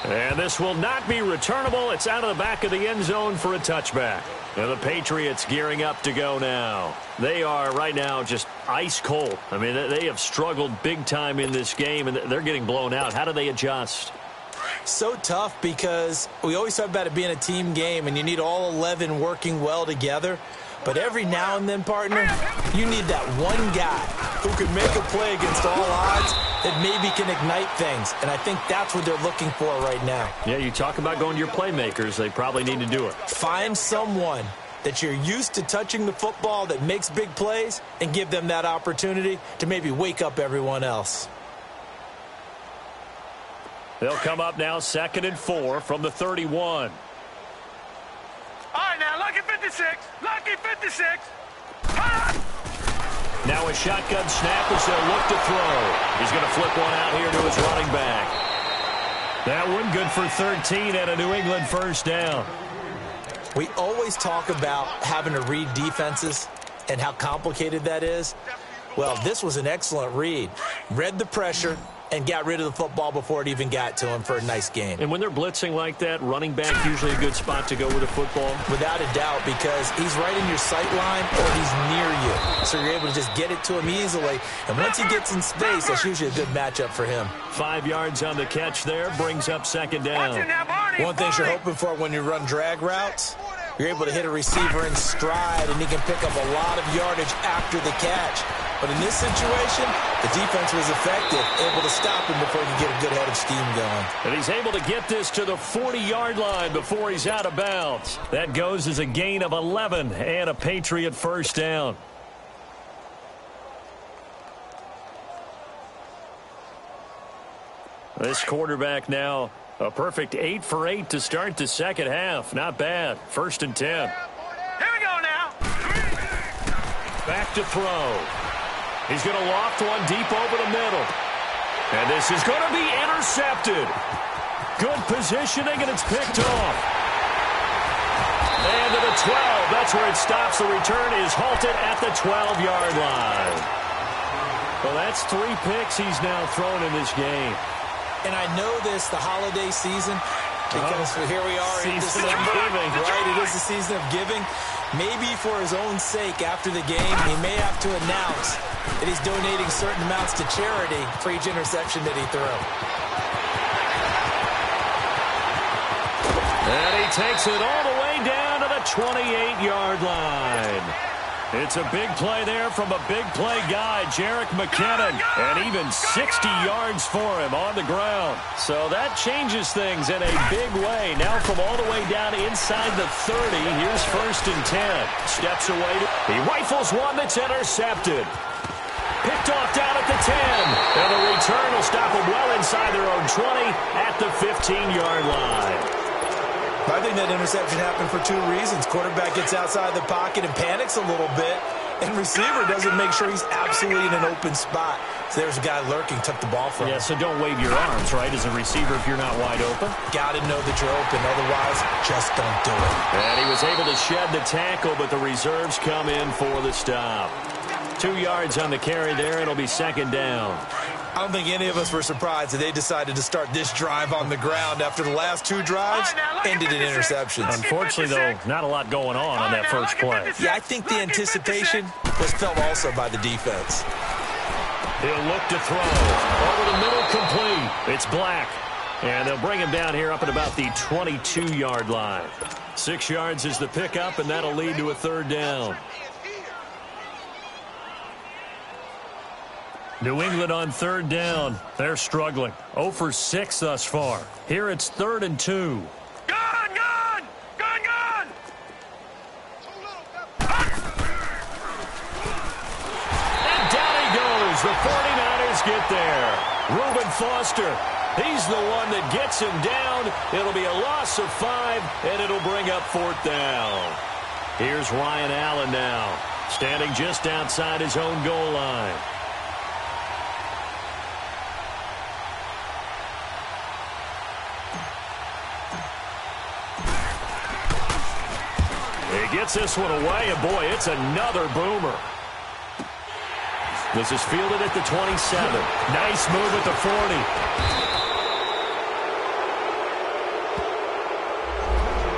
And this will not be returnable. It's out of the back of the end zone for a touchback. And the Patriots gearing up to go now. They are right now just ice cold. I mean, they have struggled big time in this game, and they're getting blown out. How do they adjust? So tough because we always talk about it being a team game, and you need all 11 working well together. But every now and then, partner, you need that one guy who can make a play against all odds that maybe can ignite things. And I think that's what they're looking for right now. Yeah, you talk about going to your playmakers. They probably need to do it. Find someone that you're used to touching the football that makes big plays and give them that opportunity to maybe wake up everyone else. They'll come up now 2nd and 4 from the 31. All right, now, lucky 56. Lucky 56. Now a shotgun snap as they'll look to throw. He's going to flip one out here to his running back. That one good for 13 and a New England 1st down. We always talk about having to read defenses and how complicated that is. Well, this was an excellent read. Read the pressure and got rid of the football before it even got to him for a nice gain. And when they're blitzing like that, running back usually a good spot to go with the football? Without a doubt, because he's right in your sight line or he's near you. So you're able to just get it to him easily. And once he gets in space, that's usually a good matchup for him. 5 yards on the catch there, brings up 2nd down. One thing you're hoping for when you run drag routes, you're able to hit a receiver in stride, and he can pick up a lot of yardage after the catch. But in this situation, the defense was effective, able to stop him before he could get a good head of steam going. And he's able to get this to the 40-yard line before he's out of bounds. That goes as a gain of 11 and a Patriot 1st down. This quarterback now a perfect 8 for 8 to start the second half. Not bad. 1st and 10. Here we go now. Back to throw. He's going to loft one deep over the middle. And this is going to be intercepted. Good positioning, and it's picked off. And to the 12. That's where it stops. The return is halted at the 12-yard line. Well, that's 3 picks he's now thrown in this game. And I know this, the holiday season, because here we are in December, right? It is the season of giving. Maybe for his own sake, after the game, he may have to announce that he's donating certain amounts to charity for each interception that he threw. he takes it all the way down to the 28-yard line. It's a big play there from a big play guy, Jerick McKinnon, and even 60 yards for him on the ground. So that changes things in a big way. Now from all the way down inside the 30, here's 1st and 10. Steps away. He rifles one that's intercepted. Picked off down at the 10. And the return will stop them well inside their own 20 at the 15-yard line. I think that interception happened for 2 reasons. Quarterback gets outside the pocket and panics a little bit, and receiver doesn't make sure he's absolutely in an open spot. So there's a guy lurking, took the ball from him. Yeah, so don't wave your arms, right, as a receiver if you're not wide open. Got to know that you're open. Otherwise, just don't do it. And he was able to shed the tackle, but the reserves come in for the stop. 2 yards on the carry there. It'll be 2nd down. I don't think any of us were surprised that they decided to start this drive on the ground after the last 2 drives ended in interceptions. Unfortunately, though, not a lot going on that first play. Yeah, I think the anticipation was felt also by the defense. He'll look to throw. Over the middle, complete. It's Black. And they'll bring him down here up at about the 22-yard line. 6 yards is the pickup, and that'll lead to a 3rd down. New England on 3rd down. They're struggling. 0 for 6 thus far. Here it's 3rd and 2. Gun! And down he goes. The 49ers get there. Reuben Foster. He's the one that gets him down. It'll be a loss of 5, and it'll bring up 4th down. Here's Ryan Allen now, standing just outside his own goal line. He gets this one away, and boy, it's another boomer. This is fielded at the 27. Nice move at the 40.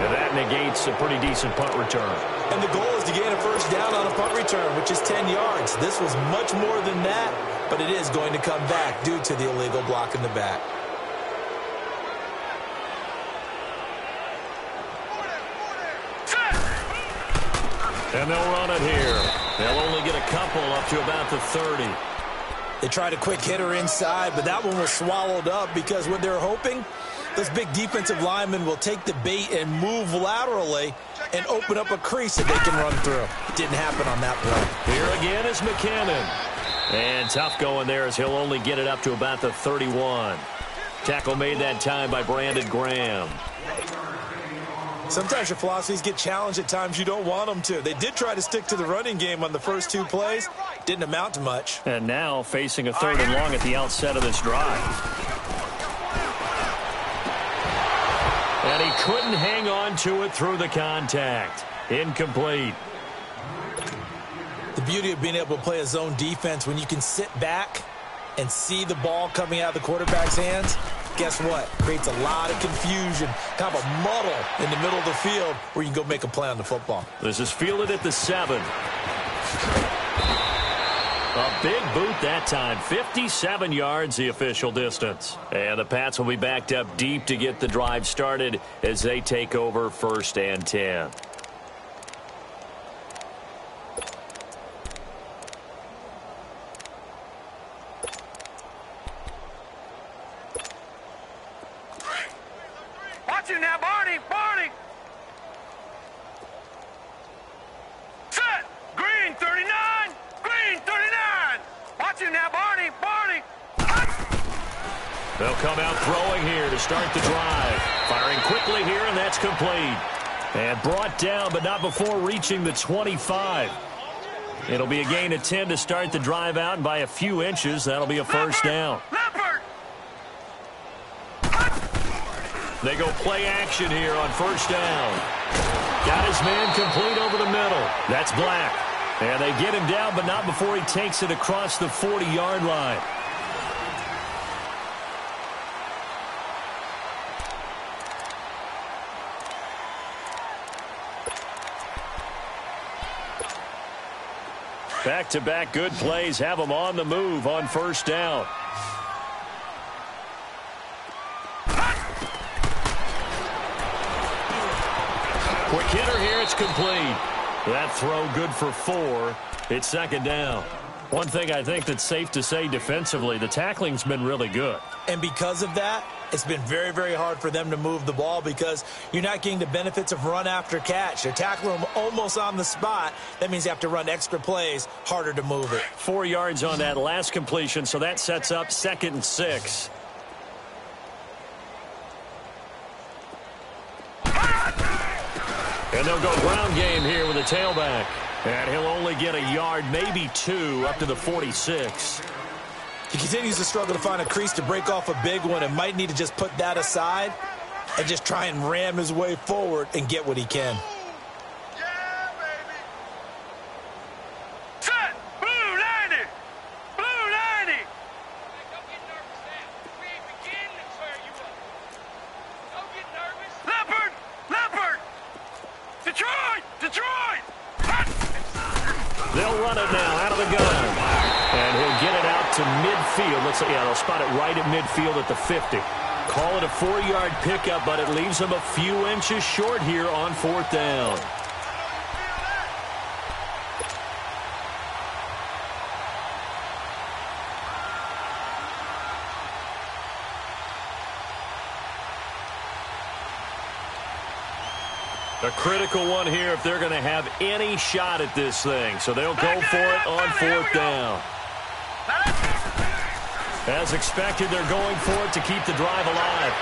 And that negates a pretty decent punt return. And the goal is to gain a 1st down on a punt return, which is 10 yards. This was much more than that, but it is going to come back due to the illegal block in the back. And they'll run it here. They'll only get a couple up to about the 30. They tried a quick hitter inside, but that one was swallowed up because what they're hoping, those big defensive linemen will take the bait and move laterally and open up a crease that they can run through. Didn't happen on that play. Here again is McKinnon. And tough going there as he'll only get it up to about the 31. Tackle made that time by Brandon Graham. Sometimes your philosophies get challenged at times you don't want them to. They did try to stick to the running game on the first 2 plays. Didn't amount to much. And now facing a 3rd and long at the outset of this drive. And he couldn't hang on to it through the contact. Incomplete. The beauty of being able to play a zone defense when you can sit back and see the ball coming out of the quarterback's hands, guess what? Creates a lot of confusion, kind of a muddle in the middle of the field where you can go make a play on the football. This is fielded at the 7. A big boot that time. 57 yards the official distance. And the Pats will be backed up deep to get the drive started as they take over 1st and 10. Watch you now, Barney! Set! Green 39! Green 39! Watch you now, Barney! They'll come out throwing here to start the drive. Firing quickly here, and that's complete. And brought down, but not before reaching the 25. It'll be a gain of 10 to start the drive out, and by a few inches, that'll be a 1st down. They go play action here on 1st down. Got his man complete over the middle. That's Black. And they get him down, but not before he takes it across the 40-yard line. Back-to-back good plays have him on the move on 1st down. Quick hitter here. It's complete. That throw good for 4. It's second down. One thing I think that's safe to say defensively, the tackling's been really good. And because of that, it's been very, very hard for them to move the ball because you're not getting the benefits of run after catch. They're tackling them almost on the spot. That means you have to run extra plays, harder to move it. 4 yards on that last completion, so that sets up 2nd and 6. And they'll go ground game here with a tailback. And he'll only get a yard, maybe 2, up to the 46. He continues to struggle to find a crease to break off a big one and might need to just put that aside and just try and ram his way forward and get what he can. Yeah, baby. Set. Blue 90. Blue 90. Don't get nervous, man. We ain't beginning to tear you up. Don't get nervous. Leopard. Leopard. Detroit. Detroit. They'll run it now out of the gun. And he'll get it out to midfield. Let's see, yeah, they'll spot it right at midfield at the 50. Call it a 4-yard pickup, but it leaves them a few inches short here on 4th down. A critical one here if they're going to have any shot at this thing. So they'll go for it on 4th down. As expected, they're going for it to keep the drive alive.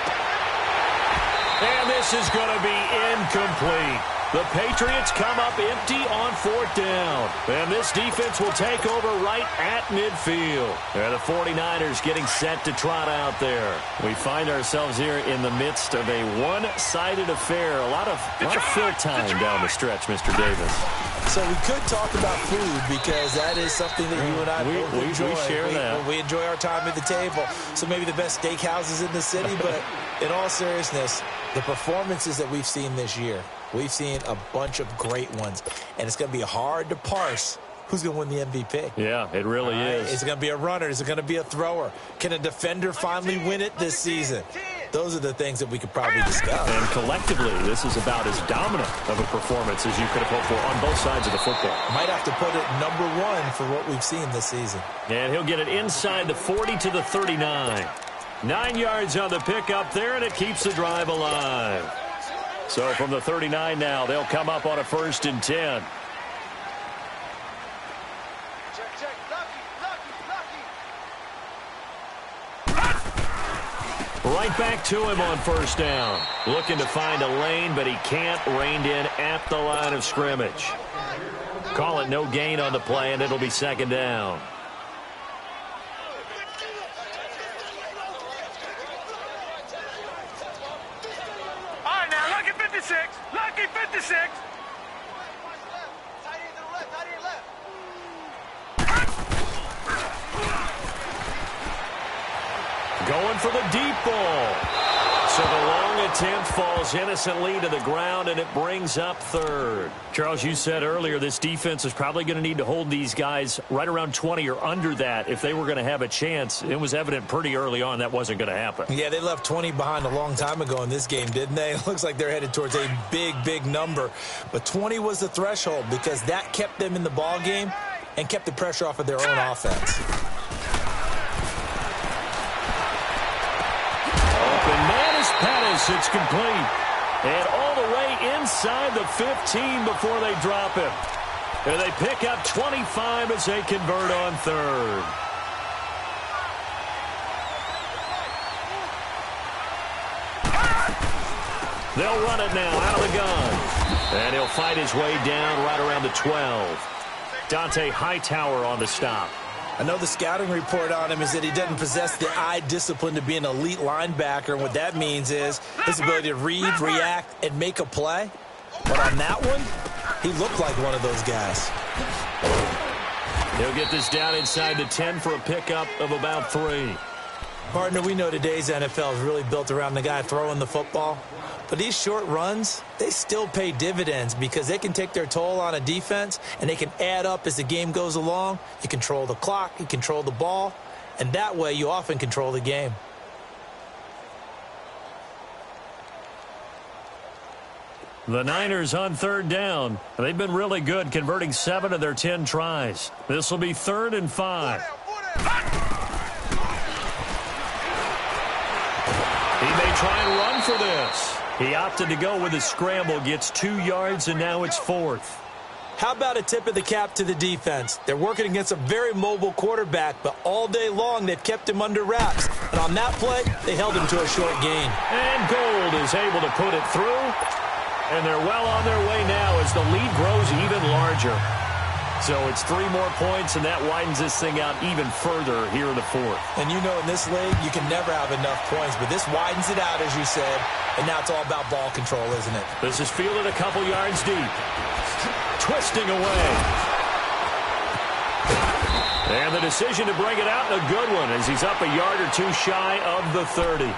And this is going to be incomplete. The Patriots come up empty on 4th down. And this defense will take over right at midfield. And the 49ers getting set to trot out there. We find ourselves here in the midst of a one-sided affair. A lot of fill time down the stretch, Mr. Davis. So we could talk about food because that is something that you and I both enjoy. We share that. We enjoy our time at the table. So maybe the best steakhouses in the city, but in all seriousness, the performances that we've seen this year, we've seen a bunch of great ones, and it's going to be hard to parse who's going to win the MVP. Yeah, it really is. Is it going to be a runner? Is it going to be a thrower? Can a defender finally win it this season? Those are the things that we could probably discuss. And collectively, this is about as dominant of a performance as you could have hoped for on both sides of the football. Might have to put it #1 for what we've seen this season. And he'll get it inside the 40 to the 39. 9 yards on the pickup there, and it keeps the drive alive. So from the 39 now, they'll come up on a 1st and 10. Right back to him on 1st down. Looking to find a lane, but he can't. Reined in at the line of scrimmage. Call it no gain on the play, and it'll be 2nd down. All right, now, lucky 56. Lucky 56. Going for the deep ball. So the long attempt falls innocently to the ground, and it brings up 3rd. Charles, you said earlier this defense is probably going to need to hold these guys right around 20 or under that if they were going to have a chance. It was evident pretty early on that wasn't going to happen. Yeah, they left 20 behind a long time ago in this game, didn't they? It looks like they're headed towards a big, big number. But 20 was the threshold because that kept them in the ball game and kept the pressure off of their own offense. Pettis, it's complete. And all the way inside the 15 before they drop him. And they pick up 25 as they convert on 3rd. They'll run it now out of the gun. And he'll fight his way down right around the 12. Dante Hightower on the stop. I know the scouting report on him is that he doesn't possess the eye discipline to be an elite linebacker. And what that means is his ability to read, react, and make a play. But on that one, he looked like one of those guys. He'll get this down inside the 10 for a pickup of about 3. Partner, we know today's NFL is really built around the guy throwing the football. But these short runs, they still pay dividends because they can take their toll on a defense and they can add up as the game goes along. You control the clock, you control the ball, and that way you often control the game. The Niners on third down. They've been really good, converting 7 of their 10 tries. This will be 3rd and 5. He may try and run for this. He opted to go with a scramble, gets 2 yards, and now it's 4th. How about a tip of the cap to the defense? They're working against a very mobile quarterback, but all day long they've kept him under wraps. And on that play, they held him to a short gain. And Gold is able to put it through. And they're well on their way now as the lead grows even larger. So it's 3 more points, and that widens this thing out even further here in the 4th. And you know in this league, you can never have enough points, but this widens it out, as you said. And now it's all about ball control, isn't it? This is fielded a couple yards deep. Twisting away. And the decision to bring it out, a good one, as he's up a yard or 2 shy of the 30.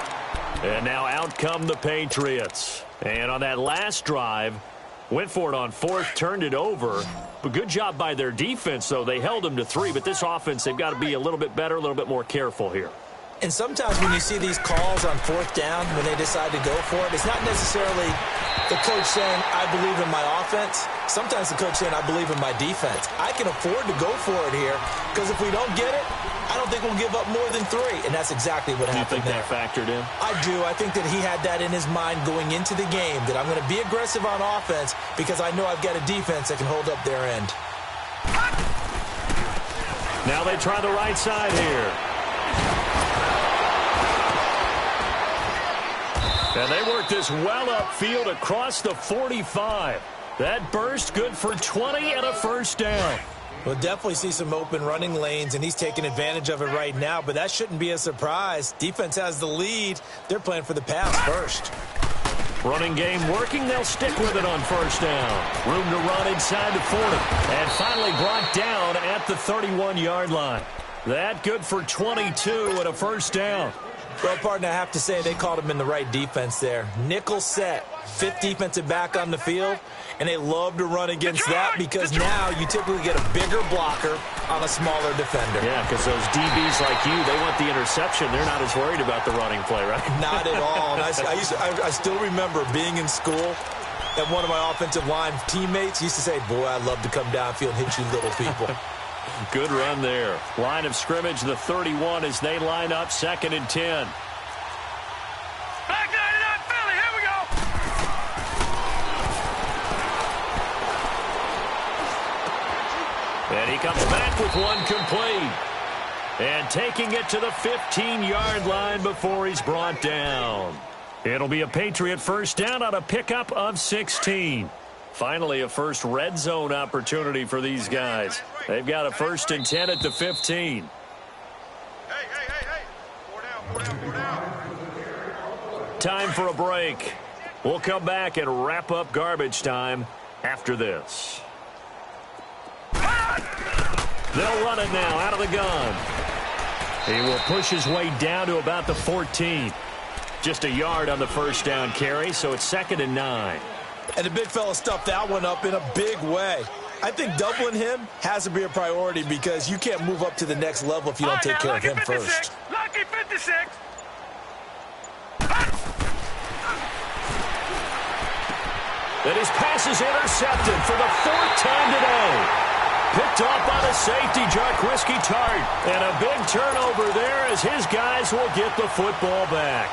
And now out come the Patriots. And on that last drive, went for it on 4th, turned it over. But good job by their defense, though. They held them to 3, but this offense, they've got to be a little bit better, a little bit more careful here. And sometimes when you see these calls on 4th down, when they decide to go for it, it's not necessarily the coach saying, I believe in my offense. Sometimes the coach saying, I believe in my defense. I can afford to go for it here, because if we don't get it, I don't think we'll give up more than 3. And that's exactly what happened there. Do you think that factored in? I do. I think that he had that in his mind going into the game, that I'm going to be aggressive on offense because I know I've got a defense that can hold up their end. Now they try the right side here. And they work this well upfield across the 45. That burst good for 20 and a first down. We'll definitely see some open running lanes, and he's taking advantage of it right now, but that shouldn't be a surprise. Defense has the lead. They're playing for the pass first. Running game working. They'll stick with it on first down. Room to run inside the 40. And finally brought down at the 31-yard line. That good for 22 and a first down. Well, partner, I have to say they called him in the right defense there. Nickel set, 5th defensive back on the field, and they love to run against that because now you typically get a bigger blocker on a smaller defender. Yeah, because those DBs like you, they want the interception. They're not as worried about the running play, right? Not at all. And I still remember being in school, and one of my offensive line teammates used to say, boy, I'd love to come downfield and hit you little people. Good run there. Line of scrimmage, the 31 as they line up 2nd and 10. Back 99 Philly, here we go. And he comes back with one complete. And taking it to the 15-yard line before he's brought down. It'll be a Patriot first down on a pickup of 16. Finally, a first red zone opportunity for these guys. They've got a 1st and 10 at the 15. Hey. 4 down. Time for a break. We'll come back and wrap up garbage time after this. They'll run it now out of the gun. He will push his way down to about the 14. Just a yard on the first down carry, so it's 2nd and 9. And the big fella stuffed that one up in a big way. I think doubling him has to be a priority because you can't move up to the next level if you don't take care of him first. Lucky 56. And his pass is intercepted for the 4th time today. Picked off by the safety, Jarquiski Tart. And a big turnover there as his guys will get the football back.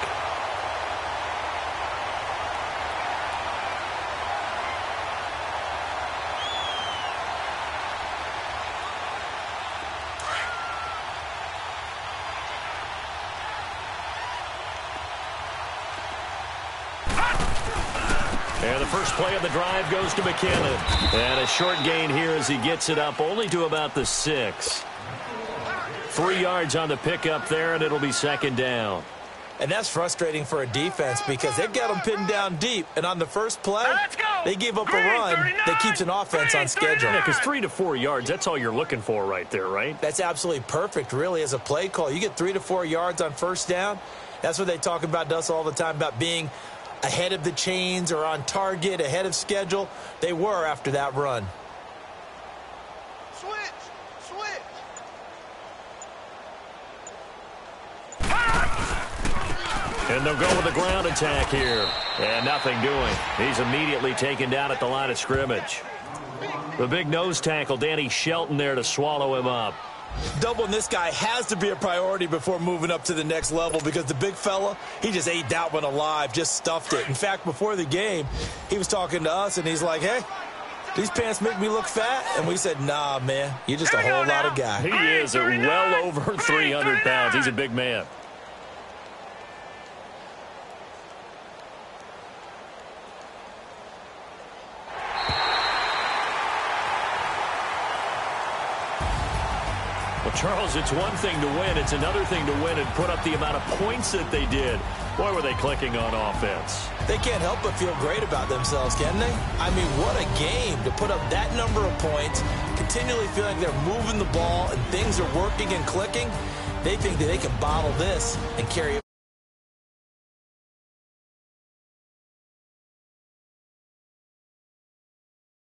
And the first play of the drive goes to McKinnon. And a short gain here as he gets it up only to about the 6. 3 yards on the pickup there, and it'll be 2nd down. And that's frustrating for a defense because they've got them pinned down deep. And on the first play, they gave up a run that keeps an offense on schedule. Yeah, because 3 to 4 yards, that's all you're looking for right there, right? That's absolutely perfect, really, as a play call. You get 3 to 4 yards on first down. That's what they talk about to us all the time, about being ahead of the chains or on target, ahead of schedule. They were after that run. Switch. And they'll go with the ground attack here. And nothing doing. He's immediately taken down at the line of scrimmage. The big nose tackle, Danny Shelton, there to swallow him up. Doubling this guy has to be a priority before moving up to the next level because the big fella, he just ate that one alive, just stuffed it. In fact, before the game, he was talking to us, and he's like, hey, these pants make me look fat? And we said, nah, man, you're just a whole lot of guy. He is well over 300 pounds. He's a big man. Well, Charles, it's one thing to win. It's another thing to win and put up the amount of points that they did. Boy, were they clicking on offense. They can't help but feel great about themselves, can they? I mean, what a game to put up that number of points, continually feeling they're moving the ball and things are working and clicking. They think that they can bottle this and carry it